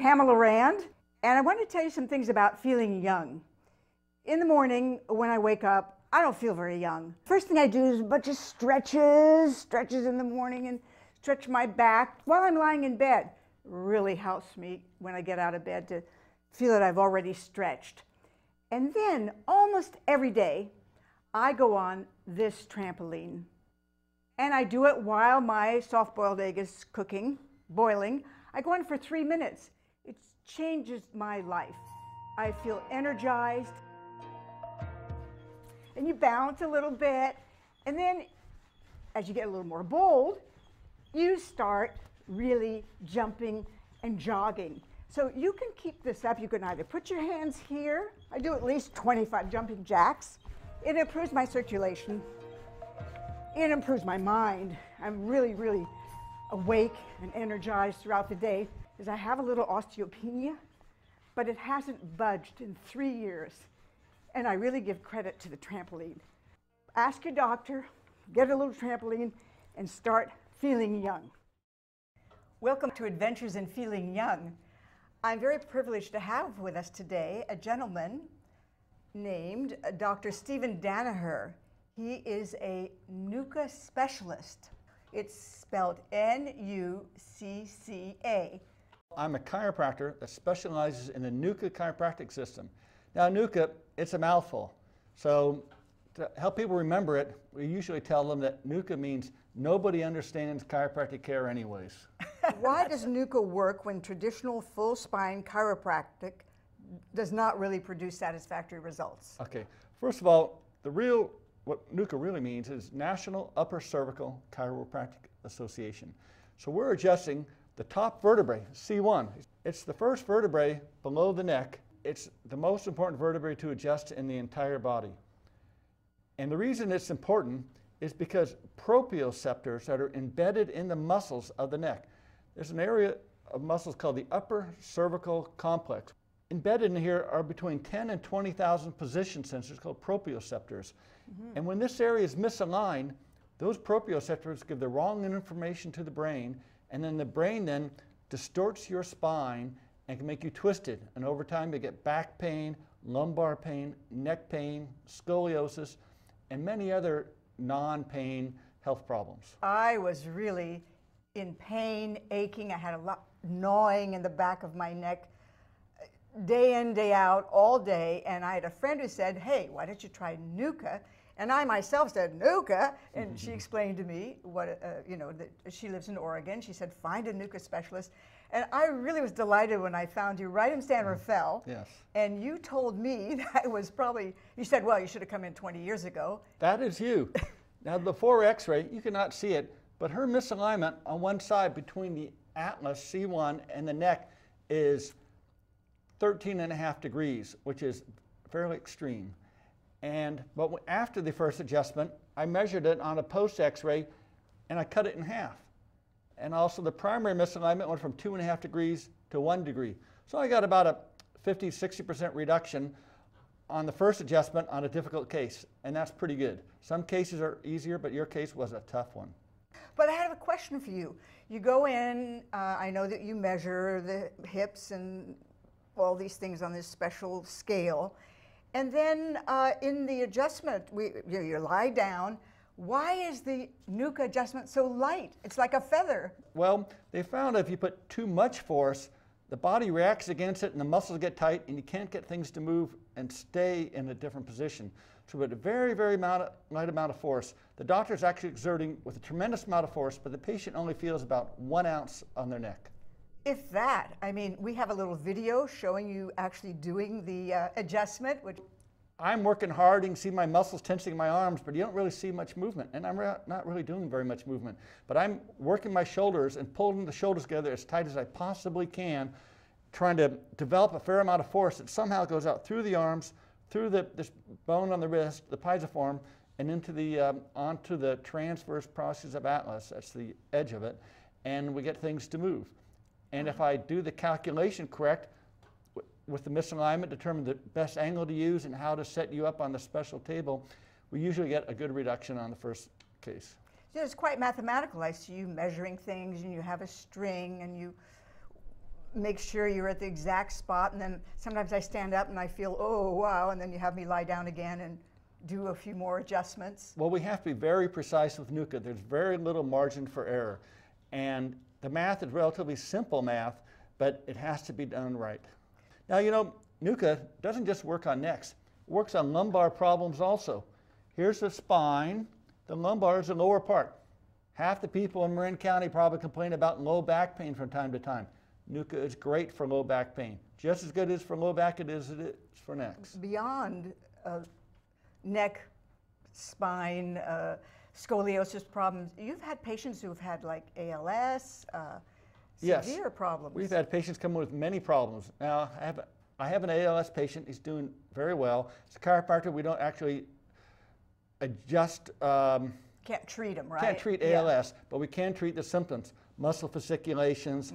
Pamela Rand, and I want to tell you some things about feeling young. In the morning, when I wake up, I don't feel very young. First thing I do is a bunch of stretches in the morning, and stretch my back while I'm lying in bed. Really helps me when I get out of bed to feel that I've already stretched. And then almost every day, I go on this trampoline. And I do it while my soft-boiled egg is boiling. I go on for 3 minutes. It changes my life. I feel energized. And you bounce a little bit. And then as you get a little more bold, you start really jumping and jogging. So you can keep this up. You can either put your hands here. I do at least 25 jumping jacks. It improves my circulation. It improves my mind. I'm really, really awake and energized throughout the day because I have a little osteopenia, but it hasn't budged in 3 years. And I really give credit to the trampoline. Ask your doctor, get a little trampoline, and start feeling young. Welcome to Adventures in Feeling Young. I'm very privileged to have with us today a gentleman named Dr. Stephen Danaher. He is a NUCCA specialist. It's spelled N-U-C-C-A. I'm a chiropractor that specializes in the NUCCA chiropractic system. Now NUCCA, it's a mouthful. So to help people remember it, we usually tell them that NUCCA means nobody understands chiropractic care anyways. Why does NUCCA work when traditional full spine chiropractic does not really produce satisfactory results? Okay, first of all, what NUCCA really means is National Upper Cervical Chiropractic Association. So we're adjusting the top vertebrae, C1. It's the first vertebrae below the neck. It's the most important vertebrae to adjust in the entire body. And the reason it's important is because proprioceptors that are embedded in the muscles of the neck. There's an area of muscles called the upper cervical complex. Embedded in here are between 10 and 20,000 position sensors called proprioceptors. And when this area is misaligned, those proprioceptors give the wrong information to the brain, and then the brain then distorts your spine and can make you twisted. And over time you get back pain, lumbar pain, neck pain, scoliosis, and many other non-pain health problems. I was really in pain, aching. I had a lot gnawing in the back of my neck, day in, day out, all day. And I had a friend who said, hey, why don't you try NUCCA? And I myself said, NUCCA? And she explained to me what, that she lives in Oregon. She said, find a NUCCA specialist. And I really was delighted when I found you right in San Rafael. Yes. And you told me that it was probably, you said, well, you should have come in 20 years ago. That is you. Now before x-ray, you cannot see it, but her misalignment on one side between the atlas, C1, and the neck is 13.5 degrees, which is fairly extreme. But after the first adjustment, I measured it on a post x-ray and I cut it in half. And also the primary misalignment went from 2.5 degrees to 1 degree. So I got about a 50–60% reduction on the first adjustment on a difficult case, and that's pretty good. Some cases are easier, but your case was a tough one. But I have a question for you. You go in, I know that you measure the hips and all these things on this special scale. And then in the adjustment, you lie down. Why is the NUCCA adjustment so light? It's like a feather. Well, they found if you put too much force, the body reacts against it and the muscles get tight and you can't get things to move and stay in a different position. So with a very, very light amount of force, the doctor is actually exerting with a tremendous amount of force, but the patient only feels about 1 ounce on their neck. If that, I mean, we have a little video showing you actually doing the adjustment. I'm working hard, you can see my muscles tensing in my arms, but you don't really see much movement, and I'm not really doing very much movement. But I'm working my shoulders and pulling the shoulders together as tight as I possibly can, trying to develop a fair amount of force that somehow goes out through the arms, through this bone on the wrist, the pisiform, and into onto the transverse process of atlas, that's the edge of it, and we get things to move. And if I do the calculation correct, with the misalignment, determine the best angle to use and how to set you up on the special table, we usually get a good reduction on the first case. So it's quite mathematical. I see you measuring things and you have a string and you make sure you're at the exact spot, and then sometimes I stand up and I feel, oh, wow, and then you have me lie down again and do a few more adjustments. Well, we have to be very precise with NUCCA. There's very little margin for error. And the math is relatively simple math, but it has to be done right. Now, you know, NUCCA doesn't just work on necks. It works on lumbar problems also. Here's the spine. The lumbar is the lower part. Half the people in Marin County probably complain about low back pain from time to time. NUCCA is great for low back pain. Just as good as for low back as it is for necks. Beyond neck, spine, scoliosis problems, you've had patients who've had like ALS, severe problems. We've had patients come in with many problems. Now, I have an ALS patient. He's doing very well. As a chiropractor, we don't actually adjust. Can't treat them, right? Can't treat ALS, but we can treat the symptoms. Muscle fasciculations,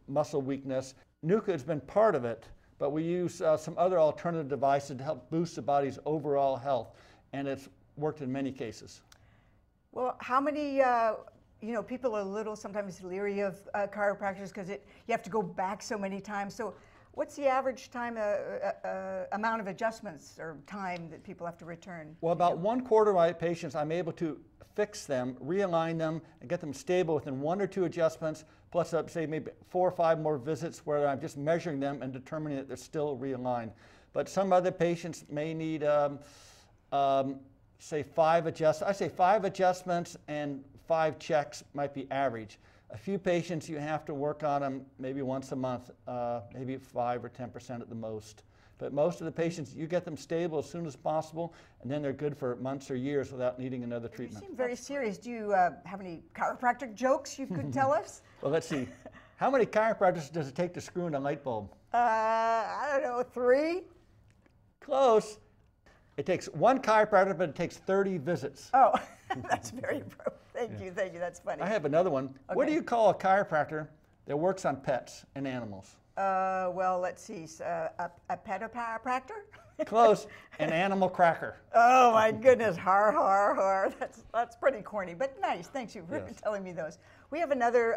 muscle weakness. NUCCA has been part of it, but we use some other alternative devices to help boost the body's overall health, and it's worked in many cases. Well, how many, you know, people are a little sometimes leery of chiropractors because you have to go back so many times. So what's the average time, amount of adjustments or time that people have to return? Well, about 1/4 of my patients, I'm able to fix them, realign them, and get them stable within 1 or 2 adjustments, plus say maybe 4 or 5 more visits where I'm just measuring them and determining that they're still realigned. But some other patients may need, say 5 adjustments. I say 5 adjustments and 5 checks might be average. A few patients you have to work on them maybe once a month, maybe 5 or 10% at the most. But most of the patients, you get them stable as soon as possible, and then they're good for months or years without needing another treatment. You seem very serious. Do you have any chiropractic jokes you could tell us? Well, let's see. How many chiropractors does it take to screw in a light bulb? I don't know, 3? Close. It takes 1 chiropractor, but it takes 30 visits. Oh, that's very thank you, that's funny. I have another one. Okay. What do you call a chiropractor that works on pets and animals? Well, let's see, a petochiropractor? Close, an animal cracker. Oh my goodness, har, har, har. That's pretty corny, but nice. Thanks you for telling me those. We have another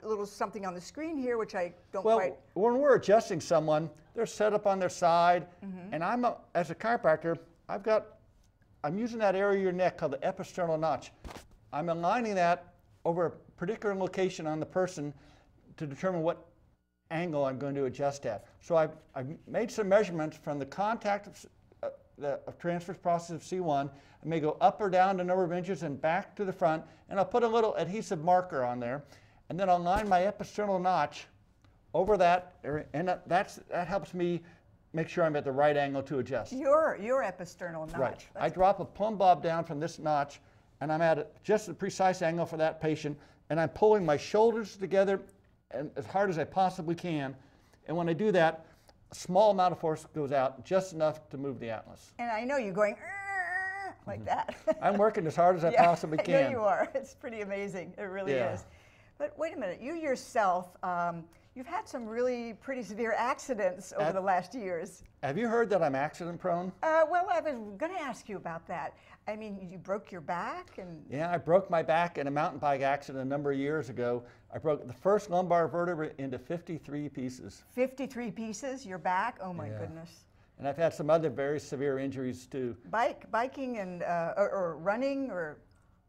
little something on the screen here, which I don't quite. Well, when we're adjusting someone, they're set up on their side, and as a chiropractor, I'm using that area of your neck called the episternal notch. I'm aligning that over a particular location on the person to determine what angle I'm going to adjust at. So I've made some measurements from the contact of the transverse process of C1. I may go up or down a number of inches and back to the front, and I'll put a little adhesive marker on there, and then I'll line my episternal notch over that area, and that helps me make sure I'm at the right angle to adjust. Your episternal notch. Right. I drop a plumb bob down from this notch, and I'm at just the precise angle for that patient, and I'm pulling my shoulders together and as hard as I possibly can. And when I do that, a small amount of force goes out, just enough to move the atlas. And I know you're going like that. I'm working as hard as I possibly can. I know you are. It's pretty amazing. It really is. But wait a minute. You yourself, you've had some really pretty severe accidents over the last years. Have you heard that I'm accident prone? Well, I was going to ask you about that. I mean, you broke your back and... Yeah, I broke my back in a mountain bike accident a number of years ago. I broke the first lumbar vertebra into 53 pieces. 53 pieces? Your back? Oh my goodness. And I've had some other very severe injuries too. Biking and or running or?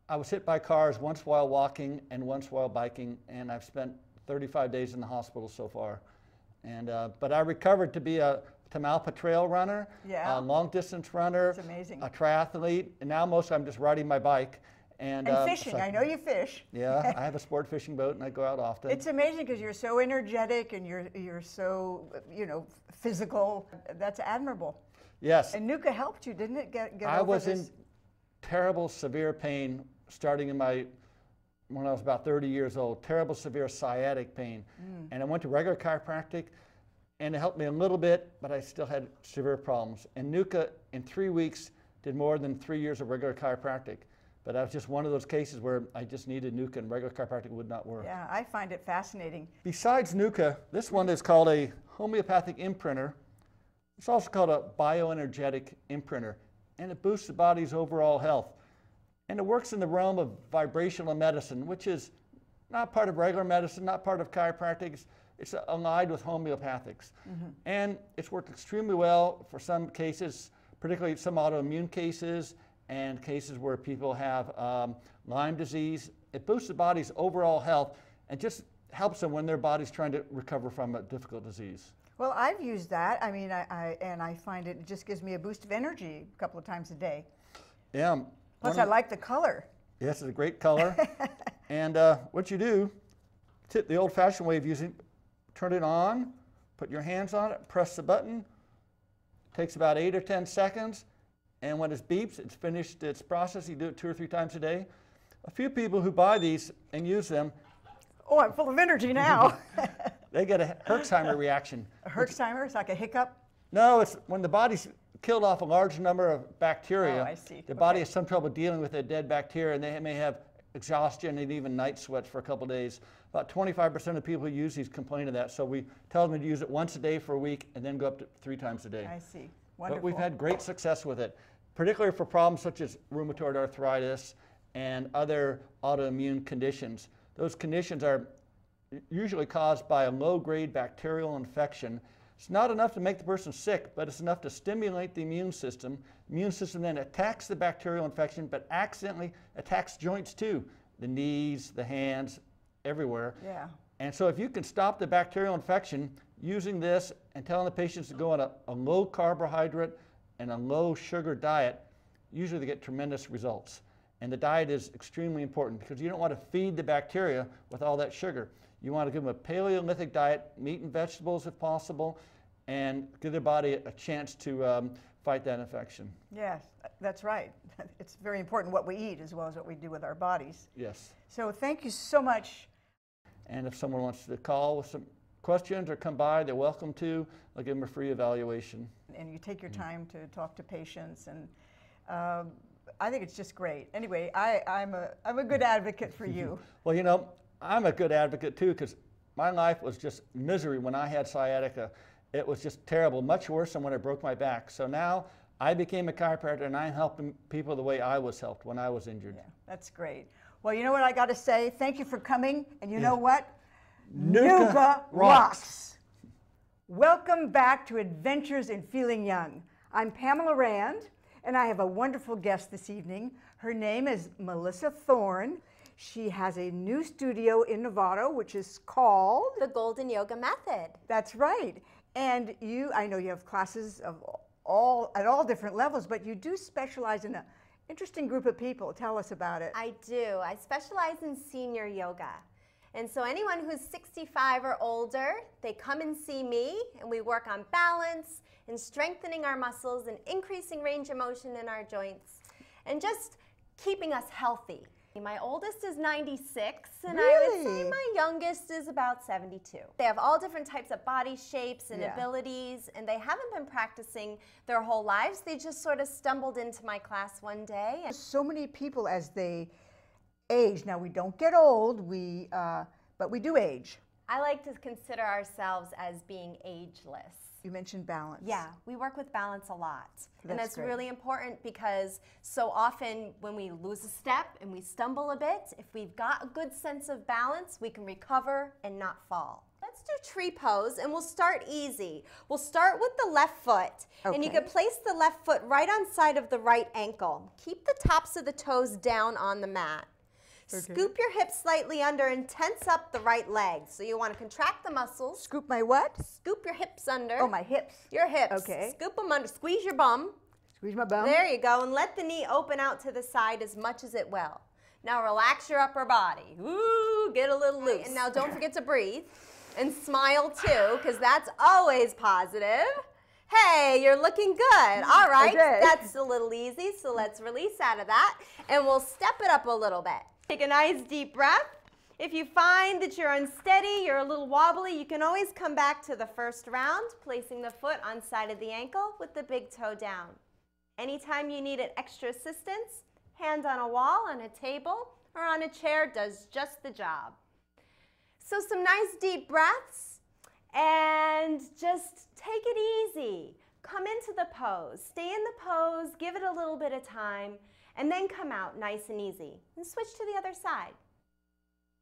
I was hit by cars once while walking and once while biking, and I've spent 35 days in the hospital so far. And but I recovered to be a Tamalpa trail runner, a long distance runner, that's amazing. A triathlete, and now mostly I'm just riding my bike. And fishing, so I know you fish. Yeah, I have a sport fishing boat and I go out often. It's amazing because you're so energetic and you're so, physical. That's admirable. Yes. And NUCCA helped you, didn't it, get I over was this? in terrible, severe pain starting when I was about 30 years old, terrible, severe sciatic pain. And I went to regular chiropractic, and it helped me a little bit, but I still had severe problems. And NUCCA, in 3 weeks, did more than 3 years of regular chiropractic. But that was just one of those cases where I just needed NUCCA and regular chiropractic would not work. Yeah, I find it fascinating. Besides NUCCA, this one is called a homeopathic imprinter. It's also called a bioenergetic imprinter, and it boosts the body's overall health. And it works in the realm of vibrational medicine, which is not part of regular medicine, not part of chiropractic. It's It's allied with homeopathics. And it's worked extremely well for some cases, particularly some autoimmune cases and cases where people have Lyme disease. It boosts the body's overall health and just helps them when their body's trying to recover from a difficult disease. Well, I've used that. I mean, I find it just gives me a boost of energy a couple of times a day. Yeah. Plus, I like the color. Yes, it's a great color. And what you do, the old-fashioned way of using it, turn it on, put your hands on it, press the button. It takes about 8 or 10 seconds. And when it beeps, it's finished its process. You do it 2 or 3 times a day. A few people who buy these and use them. Oh, I'm full of energy now. They get a Herxheimer reaction. A Herxheimer? It's like a hiccup? No, it's when the body's killed off a large number of bacteria. Oh, I see. The body has some trouble dealing with the dead bacteria, and they may have exhaustion and even night sweats for a couple of days. About 25% of people who use these complain of that. So we tell them to use it once a day for a week and then go up to 3 times a day. I see. Wonderful. But we've had great success with it, particularly for problems such as rheumatoid arthritis and other autoimmune conditions. Those conditions are usually caused by a low-grade bacterial infection. It's not enough to make the person sick, but it's enough to stimulate the immune system. The immune system then attacks the bacterial infection, but accidentally attacks joints too, the knees, the hands, everywhere. Yeah. And so if you can stop the bacterial infection using this and telling the patients to go on a low carbohydrate and a low sugar diet, usually they get tremendous results. And the diet is extremely important because you don't want to feed the bacteria with all that sugar. You want to give them a Paleolithic diet, meat and vegetables if possible, and give their body a chance to fight that infection. Yes, that's right. It's very important what we eat as well as what we do with our bodies. Yes. So thank you so much. And if someone wants to call with some questions or come by, they're welcome to. I'll give them a free evaluation. And you take your time to talk to patients, and I think it's just great. Anyway, I'm a good advocate for you. Well, you know, I'm a good advocate too because my life was just misery when I had sciatica. It was just terrible, much worse than when I broke my back. So now I became a chiropractor and I'm helping people the way I was helped when I was injured. Yeah, that's great. Well, you know what I got to say? Thank you for coming. And you know what? NUCCA NUCCA rocks. rocks. Welcome back to Adventures in Feeling Young. I'm Pamela Rand, and I have a wonderful guest this evening. Her name is Melissa Thorne. She has a new studio in Nevada, which is called The Golden Yoga Method. That's right. And I know you have classes of at all different levels, but you do specialize in an interesting group of people. Tell us about it. I do. I specialize in senior yoga. And so anyone who's 65 or older, they come and see me, and we work on balance and strengthening our muscles and increasing range of motion in our joints and just keeping us healthy. My oldest is 96, and I would say my youngest is about 72. They have all different types of body shapes and abilities, and they haven't been practicing their whole lives. They just sort of stumbled into my class one day. So many people as they age. Now, we don't get old, but we do age. I like to consider ourselves as being ageless. You mentioned balance. Yeah, we work with balance a lot. And that's great. really important because so often when we lose a step and we stumble a bit, if we've got a good sense of balance, we can recover and not fall. Let's do tree pose, and we'll start easy. We'll start with the left foot. Okay. And you can place the left foot right on side of the right ankle. Keep the tops of the toes down on the mat. Okay. Scoop your hips slightly under and tense up the right leg. So you want to contract the muscles. Scoop my what? Scoop your hips under. Oh, my hips. Your hips. Okay. Scoop them under. Squeeze your bum. Squeeze my bum. There you go. And let the knee open out to the side as much as it will. Now relax your upper body. Ooh, get a little loose. And now don't forget to breathe. And smile too, because that's always positive. Hey, you're looking good. All right. Okay. That's a little easy. So let's release out of that. And we'll step it up a little bit. Take a nice deep breath. If you find that you're unsteady, you're a little wobbly, you can always come back to the first round, placing the foot on side of the ankle with the big toe down. Anytime you need extra assistance, hand on a wall, on a table, or on a chair does just the job. So some nice deep breaths, and just take it easy. Come into the pose. Stay in the pose, give it a little bit of time, and then come out nice and easy. And switch to the other side.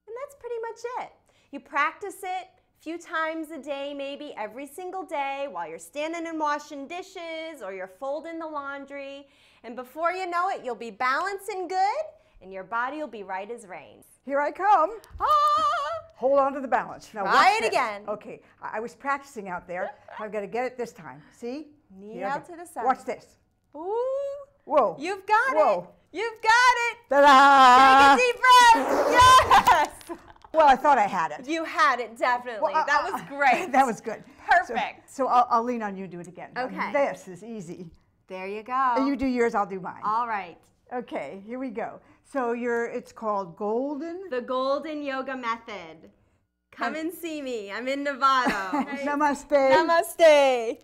And that's pretty much it. You practice it, few times a day, maybe every single day while you're standing and washing dishes or you're folding the laundry. And before you know it, you'll be balancing good and your body will be right as rain. Here I come. Ah! Hold on to the balance. Now Try watch it this. again. Okay, I was practicing out there. I've got to get it this time. See? Knee Here I out go. to the side. Watch this. Ooh. Whoa. You've got Whoa. it. You've got it. Ta-da! Take a deep breath. Yes. Well, I thought I had it. You had it, definitely. Well, That was great. That was good. Perfect. So I'll lean on you, do it again. Now, Okay. This is easy. There you go. And you do yours, I'll do mine. All right. Okay, here we go. So it's called Golden. The Golden Yoga Method. Come and see me. I'm in Nevada. Namaste. Namaste.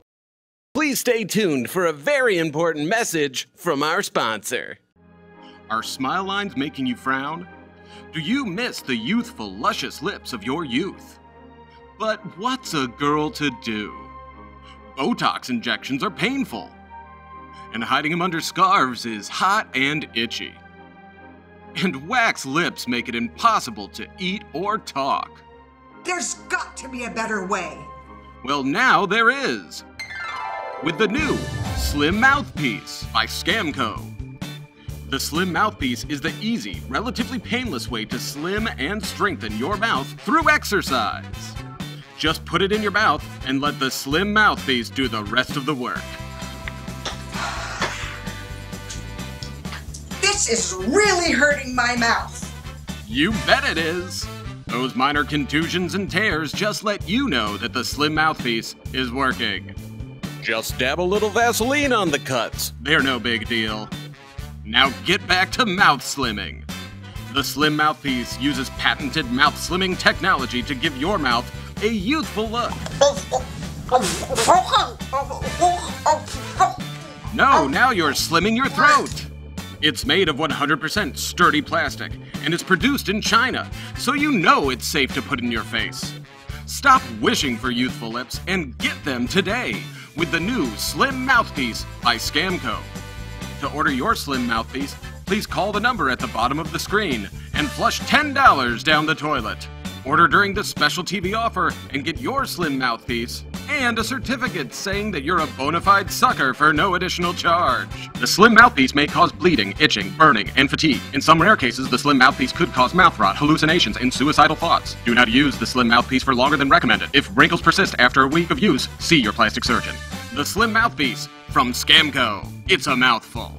Please stay tuned for a very important message from our sponsor. Are smile lines making you frown? Do you miss the youthful, luscious lips of your youth? But what's a girl to do? Botox injections are painful, and hiding them under scarves is hot and itchy. And wax lips make it impossible to eat or talk. There's got to be a better way. Well, now there is. With the new Slim Mouthpiece by Scamco. The Slim Mouthpiece is the easy, relatively painless way to slim and strengthen your mouth through exercise. Just put it in your mouth and let the Slim Mouthpiece do the rest of the work. This is really hurting my mouth. You bet it is! Those minor contusions and tears just let you know that the Slim Mouthpiece is working. Just dab a little Vaseline on the cuts. They're no big deal. Now get back to mouth slimming. The Slim Mouthpiece uses patented mouth slimming technology to give your mouth a youthful look. No, now you're slimming your throat. It's made of 100% sturdy plastic, and it's produced in China, so you know it's safe to put in your face. Stop wishing for youthful lips and get them today with the new Slim Mouthpiece by Scamco. To order your Slim Mouthpiece, please call the number at the bottom of the screen and flush $10 down the toilet. Order during the special TV offer and get your Slim Mouthpiece and a certificate saying that you're a bona fide sucker for no additional charge. The Slim Mouthpiece may cause bleeding, itching, burning, and fatigue. In some rare cases, the Slim Mouthpiece could cause mouth rot, hallucinations, and suicidal thoughts. Do not use the Slim Mouthpiece for longer than recommended. If wrinkles persist after a week of use, see your plastic surgeon. The Slim Mouthpiece from Scamco. It's a mouthful.